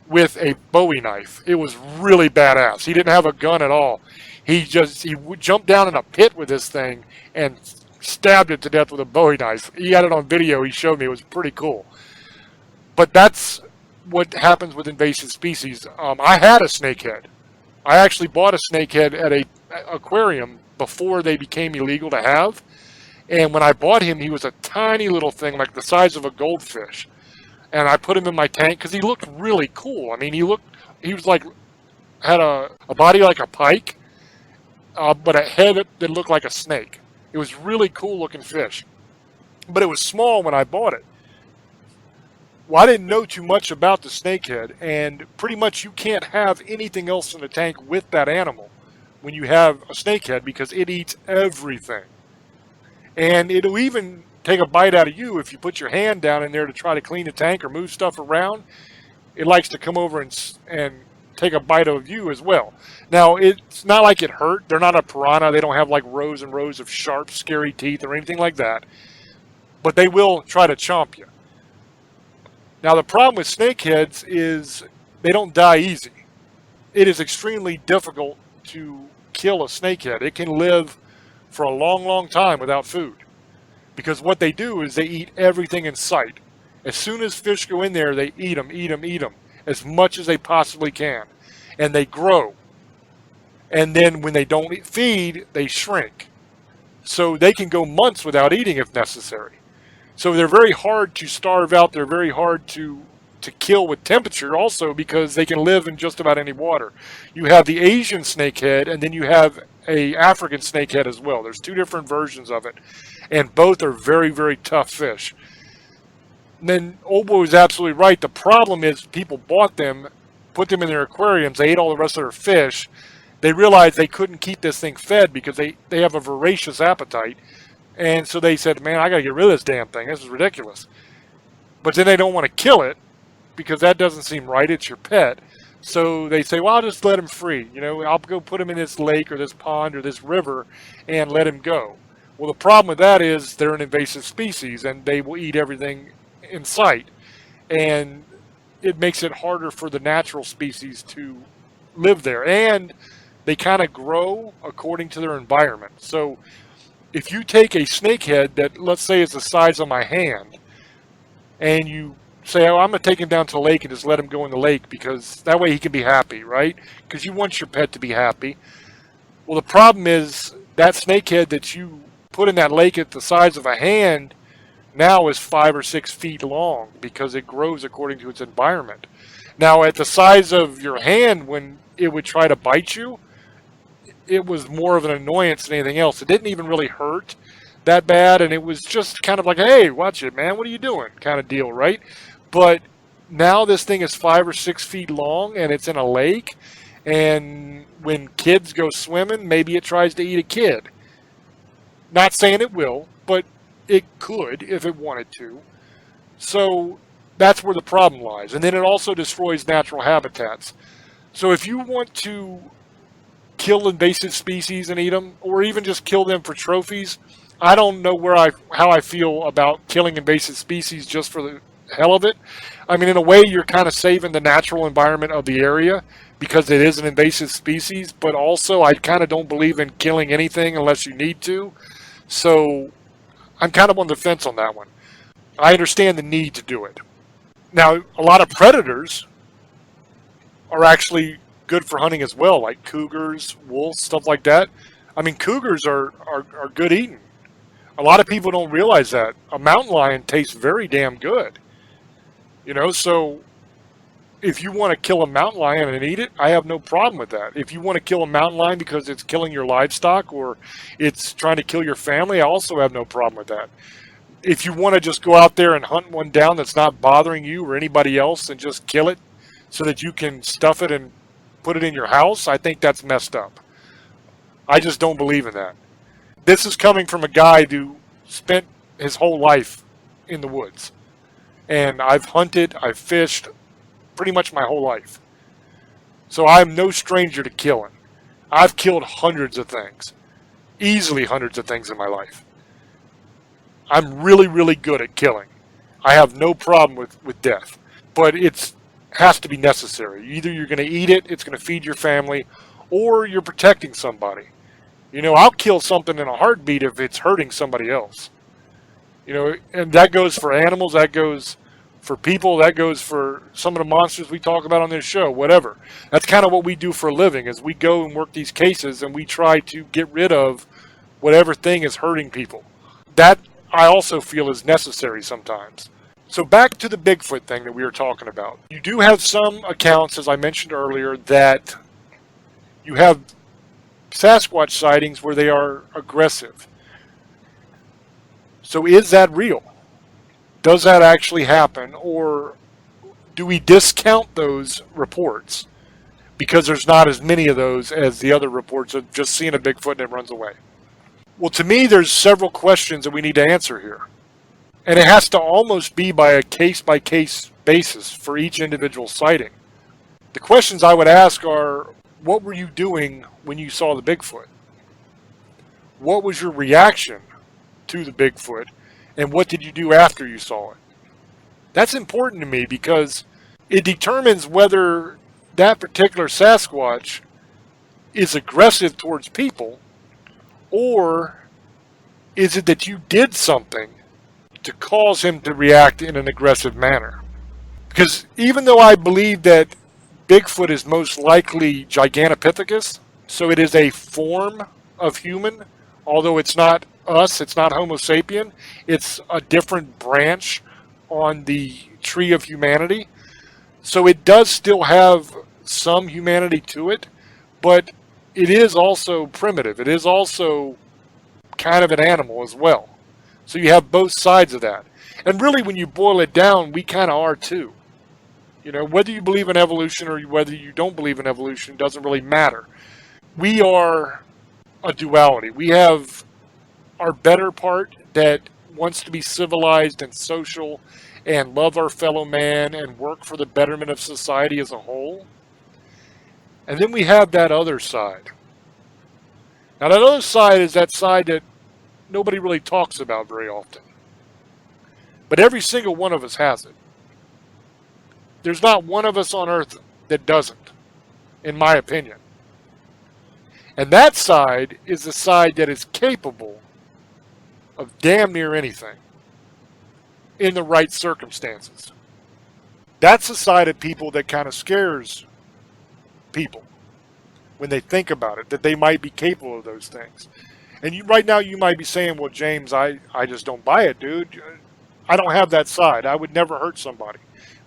with a Bowie knife. It was really badass. He didn't have a gun at all. He jumped down in a pit with this thing and stabbed it to death with a Bowie knife. He had it on video. He showed me. It was pretty cool. But that's what happens with invasive species. I had a snakehead. I actually bought a snakehead at a aquarium before they became illegal to have. And when I bought him, he was a tiny little thing, like the size of a goldfish. And I put him in my tank because he looked really cool. I mean, he was like, had a body like a pike, but a head that looked like a snake. It was really cool looking fish. But it was small when I bought it. Well, I didn't know too much about the snakehead, and pretty much you can't have anything else in the tank with that animal when you have a snakehead because it eats everything. And it'll even take a bite out of you if you put your hand down in there to try to clean the tank or move stuff around. It likes to come over and take a bite of you as well. Now, it's not like it hurt. They're not a piranha. They don't have like rows and rows of sharp, scary teeth or anything like that. But they will try to chomp you. Now, the problem with snakeheads is they don't die easy. It is extremely difficult to kill a snakehead. It can live for a long, long time without food. Because what they do is they eat everything in sight. As soon as fish go in there, they eat them, as much as they possibly can. And they grow. And then when they don't feed, they shrink. So they can go months without eating if necessary. So they're very hard to starve out. They're very hard to kill with temperature also, because they can live in just about any water. You have the Asian snakehead, and then you have a African snakehead as well. There's two different versions of it. And both are very, very tough fish. And then Old Boy was absolutely right. The problem is people bought them, put them in their aquariums, they ate all the rest of their fish. They realized they couldn't keep this thing fed because they have a voracious appetite. And so they said, man, I got to get rid of this damn thing. This is ridiculous. But then they don't want to kill it because that doesn't seem right. It's your pet. So they say, well, I'll just let him free. You know, I'll go put him in this lake or this pond or this river and let him go. Well, the problem with that is they're an invasive species and they will eat everything in sight. And it makes it harder for the natural species to live there. And they kind of grow according to their environment. So if you take a snakehead that, let's say, is the size of my hand, and you say, oh, I'm going to take him down to the lake and just let him go in the lake because that way he can be happy, right? Because you want your pet to be happy. Well, the problem is that snakehead that you put in that lake at the size of a hand now is 5 or 6 feet long because it grows according to its environment. Now, at the size of your hand, when it would try to bite you, it was more of an annoyance than anything else. It didn't even really hurt that bad, and it was just kind of like, hey, watch it, man, what are you doing kind of deal, right? But now this thing is 5 or 6 feet long, and it's in a lake, and when kids go swimming, maybe it tries to eat a kid. Not saying it will, but it could if it wanted to. So that's where the problem lies. And then it also destroys natural habitats. So if you want to kill invasive species and eat them, or even just kill them for trophies, I don't know how I feel about killing invasive species just for the hell of it. I mean, in a way, you're kind of saving the natural environment of the area because it is an invasive species, but also I kind of don't believe in killing anything unless you need to. So I'm kind of on the fence on that one. I understand the need to do it. Now, a lot of predators are actually good for hunting as well, like cougars, wolves, stuff like that. I mean, cougars are good eating. A lot of people don't realize that. A mountain lion tastes very damn good. You know, so if you want to kill a mountain lion and eat it, I have no problem with that. If you want to kill a mountain lion because it's killing your livestock or it's trying to kill your family, I also have no problem with that. If you want to just go out there and hunt one down that's not bothering you or anybody else and just kill it so that you can stuff it and put it in your house, I think that's messed up. I just don't believe in that. This is coming from a guy who spent his whole life in the woods. And I've hunted, I've fished pretty much my whole life. So I'm no stranger to killing. I've killed hundreds of things. Easily hundreds of things in my life. I'm really, really good at killing. I have no problem with death. But it has to be necessary. Either you're going to eat it, it's going to feed your family, or you're protecting somebody. You know, I'll kill something in a heartbeat if it's hurting somebody else. You know, and that goes for animals, that goes for people, that goes for some of the monsters we talk about on this show, whatever. That's kind of what we do for a living, is we go and work these cases and we try to get rid of whatever thing is hurting people. That I also feel is necessary sometimes. So back to the Bigfoot thing that we were talking about. You do have some accounts, as I mentioned earlier, that you have Sasquatch sightings where they are aggressive. So is that real? Does that actually happen? Or do we discount those reports because there's not as many of those as the other reports of just seeing a Bigfoot and it runs away? Well, to me, there's several questions that we need to answer here. And it has to almost be by a case-by-case basis for each individual sighting. The questions I would ask are, what were you doing when you saw the Bigfoot? What was your reaction to the Bigfoot? And what did you do after you saw it? That's important to me because it determines whether that particular Sasquatch is aggressive towards people, or is it that you did something to cause him to react in an aggressive manner? Because even though I believe that Bigfoot is most likely Gigantopithecus, so it is a form of human, although it's not us, it's not Homo sapien, it's a different branch on the tree of humanity. So it does still have some humanity to it, but it is also primitive. It is also kind of an animal as well. So you have both sides of that. And really, when you boil it down, we kind of are too. You know, whether you believe in evolution or whether you don't believe in evolution doesn't really matter. We are a duality. We have our better part that wants to be civilized and social and love our fellow man and work for the betterment of society as a whole. And then we have that other side. Now, that other side is that side that nobody really talks about very often. But every single one of us has it. There's not one of us on earth that doesn't, in my opinion. And that side is the side that is capable of damn near anything in the right circumstances. That's the side of people that kind of scares people when they think about it, that they might be capable of those things. And you, right now you might be saying, well, James, I just don't buy it, dude. I don't have that side. I would never hurt somebody.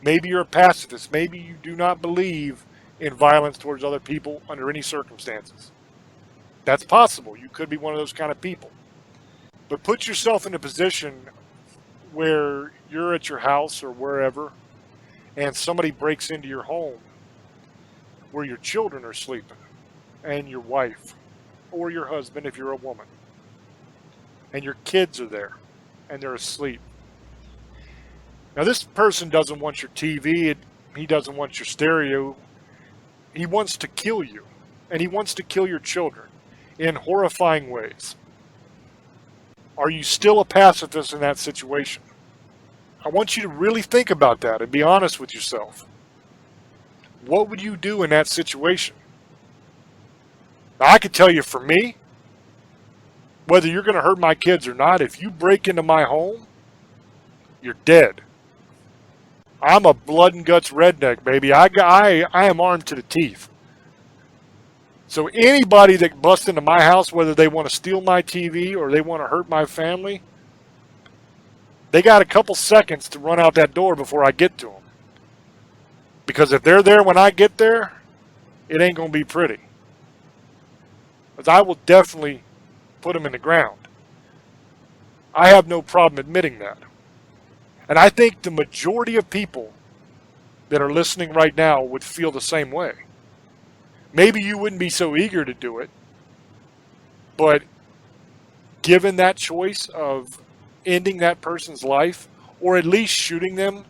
Maybe you're a pacifist. Maybe you do not believe in violence towards other people under any circumstances. That's possible. You could be one of those kind of people. But put yourself in a position where you're at your house or wherever, and somebody breaks into your home where your children are sleeping, and your wife, or your husband if you're a woman, and your kids are there, and they're asleep. Now, this person doesn't want your TV, he doesn't want your stereo. He wants to kill you, and he wants to kill your children in horrifying ways. Are you still a pacifist in that situation? I want you to really think about that and be honest with yourself. What would you do in that situation? Now, I can tell you for me, whether you're going to hurt my kids or not, if you break into my home, you're dead. I'm a blood and guts redneck, baby. I am armed to the teeth. So anybody that busts into my house, whether they want to steal my TV or they want to hurt my family, they got a couple seconds to run out that door before I get to them. Because if they're there when I get there, it ain't going to be pretty. Because I will definitely put them in the ground. I have no problem admitting that. And I think the majority of people that are listening right now would feel the same way. Maybe you wouldn't be so eager to do it, but given that choice of ending that person's life, or at least shooting them,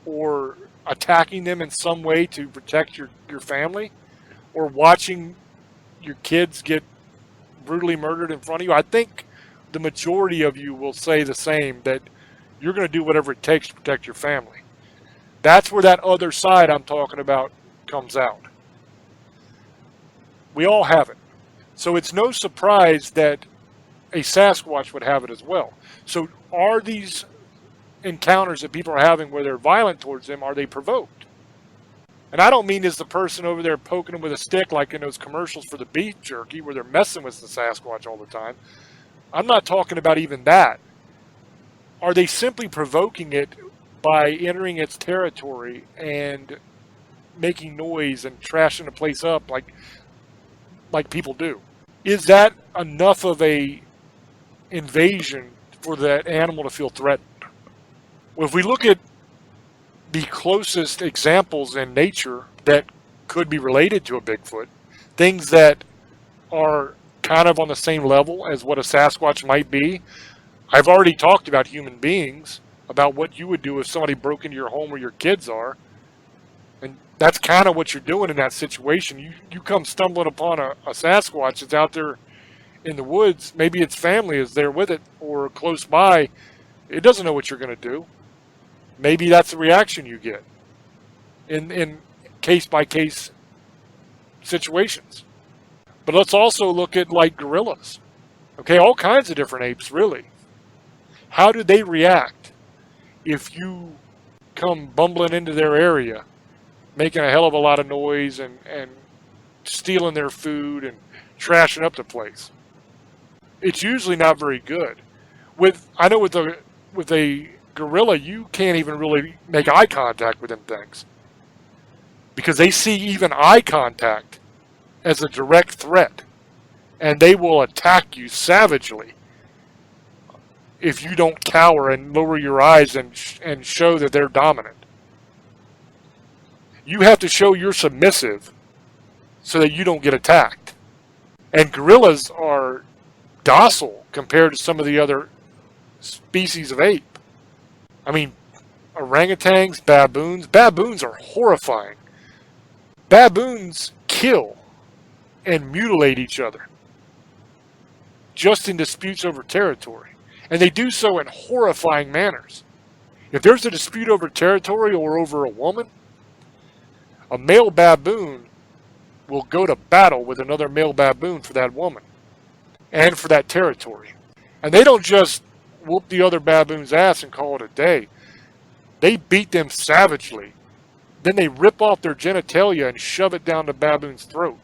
or attacking them in some way to protect your family, or watching your kids get brutally murdered in front of you, I think the majority of you will say the same, that you're going to do whatever it takes to protect your family. That's where that other side I'm talking about comes out. We all have it. So it's no surprise that a Sasquatch would have it as well. So are these encounters that people are having where they're violent towards them, are they provoked? And I don't mean is the person over there poking them with a stick like in those commercials for the beef jerky where they're messing with the Sasquatch all the time. I'm not talking about even that. Are they simply provoking it by entering its territory and making noise and trashing the place up like people do? Is that enough of a invasion for that animal to feel threatened? Well, if we look at the closest examples in nature that could be related to a Bigfoot, things that are kind of on the same level as what a Sasquatch might be, I've already talked about human beings. about what you would do if somebody broke into your home where your kids are. And that's kind of what you're doing in that situation. You come stumbling upon a Sasquatch that's out there in the woods. Maybe its family is there with it or close by. It doesn't know what you're going to do. Maybe that's the reaction you get in case-by-case situations. But let's also look at like gorillas. Okay, all kinds of different apes, really. How do they react if you come bumbling into their area, making a hell of a lot of noise and stealing their food and trashing up the place? It's usually not very good. I know with a gorilla, you can't even really make eye contact with them things, because they see even eye contact as a direct threat, and they will attack you savagely if you don't cower and lower your eyes and show that they're dominant. You have to show you're submissive so that you don't get attacked. And gorillas are docile compared to some of the other species of ape. I mean, orangutans, baboons are horrifying. Baboons kill and mutilate each other just in disputes over territory. And they do so in horrifying manners. If there's a dispute over territory or over a woman, a male baboon will go to battle with another male baboon for that woman and for that territory. And they don't just whoop the other baboon's ass and call it a day. They beat them savagely. Then they rip off their genitalia and shove it down the baboon's throat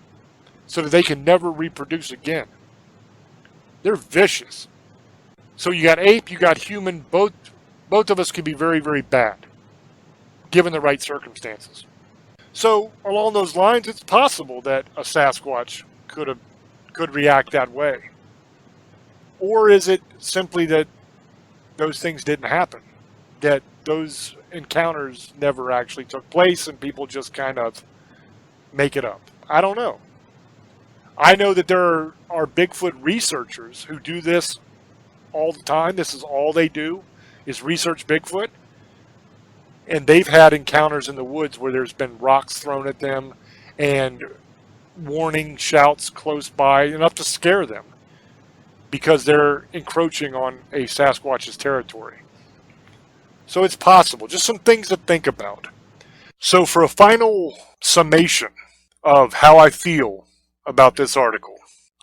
so that they can never reproduce again. They're vicious. So you got ape, you got human, both of us can be very, very bad, given the right circumstances. So along those lines, it's possible that a Sasquatch could react that way. Or is it simply that those things didn't happen, that those encounters never actually took place and people just kind of make it up? I don't know. I know that there are Bigfoot researchers who do this all the time. This is all they do, is research Bigfoot. And they've had encounters in the woods where there's been rocks thrown at them and warning shouts close by, enough to scare them because they're encroaching on a Sasquatch's territory. So it's possible. Just some things to think about. So for a final summation of how I feel about this article,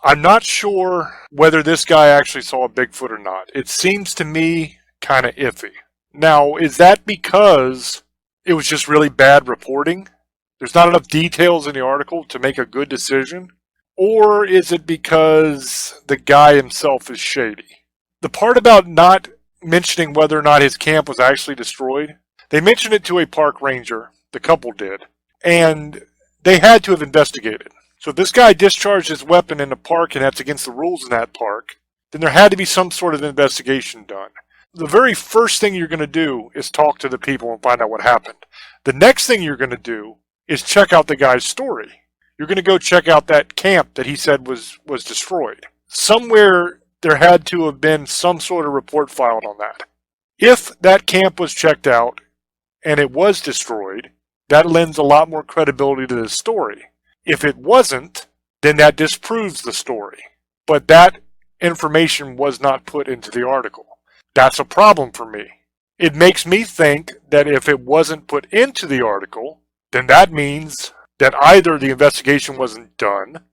I'm not sure whether this guy actually saw a Bigfoot or not. It seems to me kind of iffy. Now, is that because it was just really bad reporting? There's not enough details in the article to make a good decision? Or is it because the guy himself is shady? The part about not mentioning whether or not his camp was actually destroyed, they mentioned it to a park ranger, the couple did, and they had to have investigated. So if this guy discharged his weapon in the park and that's against the rules in that park, then there had to be some sort of investigation done. The very first thing you're going to do is talk to the people and find out what happened. The next thing you're going to do is check out the guy's story. You're going to go check out that camp that he said was destroyed. Somewhere there had to have been some sort of report filed on that. If that camp was checked out and it was destroyed, that lends a lot more credibility to the story. If it wasn't, then that disproves the story. But that information was not put into the article. That's a problem for me. It makes me think that if it wasn't put into the article, then that means that either the investigation wasn't done,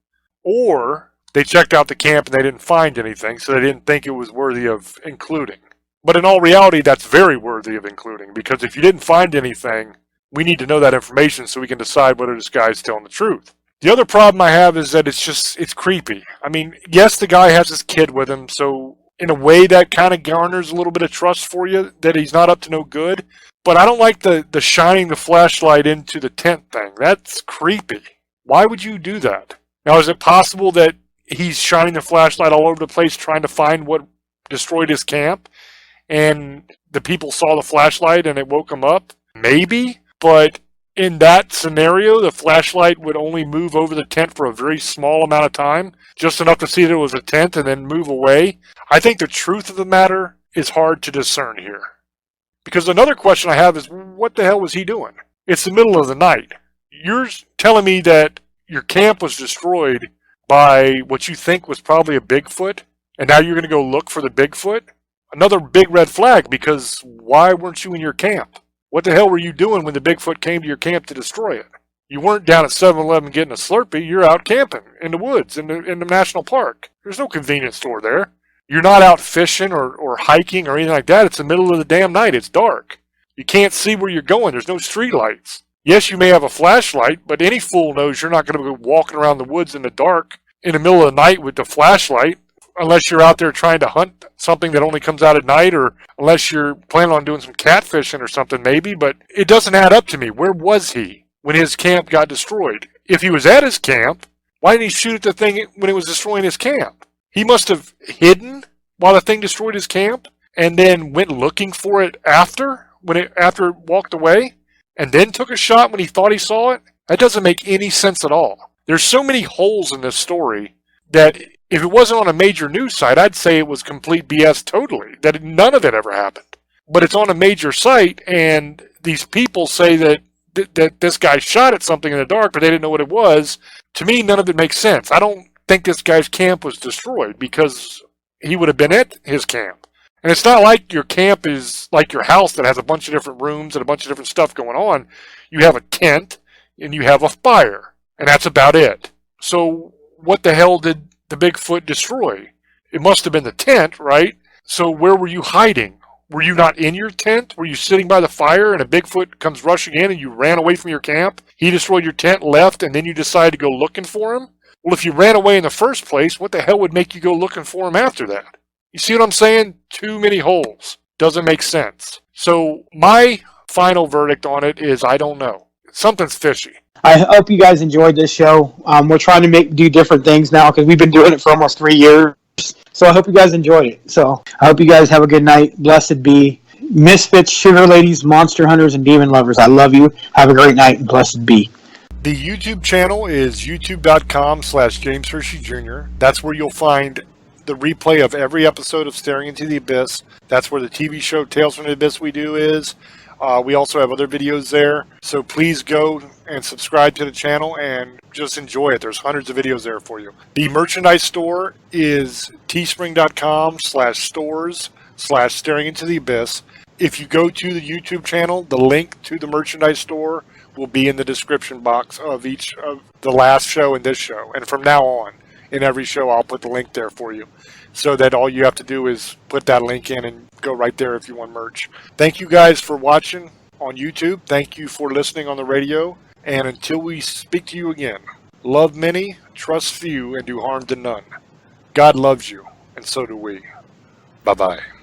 or they checked out the camp and they didn't find anything, so they didn't think it was worthy of including. But in all reality, that's very worthy of including, because if you didn't find anything, we need to know that information so we can decide whether this guy's telling the truth. The other problem I have is that it's creepy. I mean, yes, the guy has his kid with him, so in a way that kind of garners a little bit of trust for you that he's not up to no good. But I don't like the shining the flashlight into the tent thing. That's creepy. Why would you do that? Now, is it possible that he's shining the flashlight all over the place trying to find what destroyed his camp, and the people saw the flashlight and it woke him up? Maybe, but in that scenario, the flashlight would only move over the tent for a very small amount of time, just enough to see that it was a tent and then move away. I think the truth of the matter is hard to discern here. Because another question I have is, what the hell was he doing? It's the middle of the night. You're telling me that your camp was destroyed by what you think was probably a Bigfoot, and now you're going to go look for the Bigfoot? Another big red flag, because why weren't you in your camp? What the hell were you doing when the Bigfoot came to your camp to destroy it? You weren't down at 7-Eleven getting a Slurpee. You're out camping in the woods, in the national park. There's no convenience store there. You're not out fishing or hiking or anything like that. It's the middle of the damn night. It's dark. You can't see where you're going. There's no street lights. Yes, you may have a flashlight, but any fool knows you're not going to be walking around the woods in the dark in the middle of the night with the flashlight, unless you're out there trying to hunt something that only comes out at night, or unless you're planning on doing some catfishing or something maybe. But it doesn't add up to me. Where was he when his camp got destroyed? If he was at his camp, why didn't he shoot at the thing when it was destroying his camp? He must have hidden while the thing destroyed his camp and then went looking for it after it walked away, and then took a shot when he thought he saw it. That doesn't make any sense at all. There's so many holes in this story that if it wasn't on a major news site, I'd say it was complete BS totally, that none of it ever happened. But it's on a major site, and these people say that this guy shot at something in the dark, but they didn't know what it was. To me, none of it makes sense. I don't think this guy's camp was destroyed, because he would have been at his camp. And it's not like your camp is like your house that has a bunch of different rooms and a bunch of different stuff going on. You have a tent and you have a fire, and that's about it. So what the hell did the Bigfoot destroy? It must have been the tent, right? So where were you hiding? Were you not in your tent? Were you sitting by the fire and a Bigfoot comes rushing in and you ran away from your camp? He destroyed your tent, left, and then you decided to go looking for him? Well, if you ran away in the first place, what the hell would make you go looking for him after that? You see what I'm saying? Too many holes. Doesn't make sense. So my final verdict on it is I don't know. Something's fishy. I hope you guys enjoyed this show. We're trying to do different things now because we've been doing it for almost 3 years. So I hope you guys enjoyed it. So I hope you guys have a good night. Blessed be. Misfits, sugar ladies, monster hunters, and demon lovers. I love you. Have a great night and blessed be. The YouTube channel is youtube.com/James Hershey Jr. That's where you'll find the replay of every episode of Staring Into the Abyss. That's where the TV show Tales from the Abyss we do is. We also have other videos there. So please go and subscribe to the channel and just enjoy it. There's hundreds of videos there for you. The merchandise store is teespring.com/stores/Staring Into the Abyss. If you go to the YouTube channel, the link to the merchandise store will be in the description box of each of the last show and this show. And from now on, in every show, I'll put the link there for you, so that all you have to do is put that link in and go right there if you want merch. Thank you guys for watching on YouTube. Thank you for listening on the radio. And until we speak to you again, love many, trust few, and do harm to none. God loves you, and so do we. Bye-bye.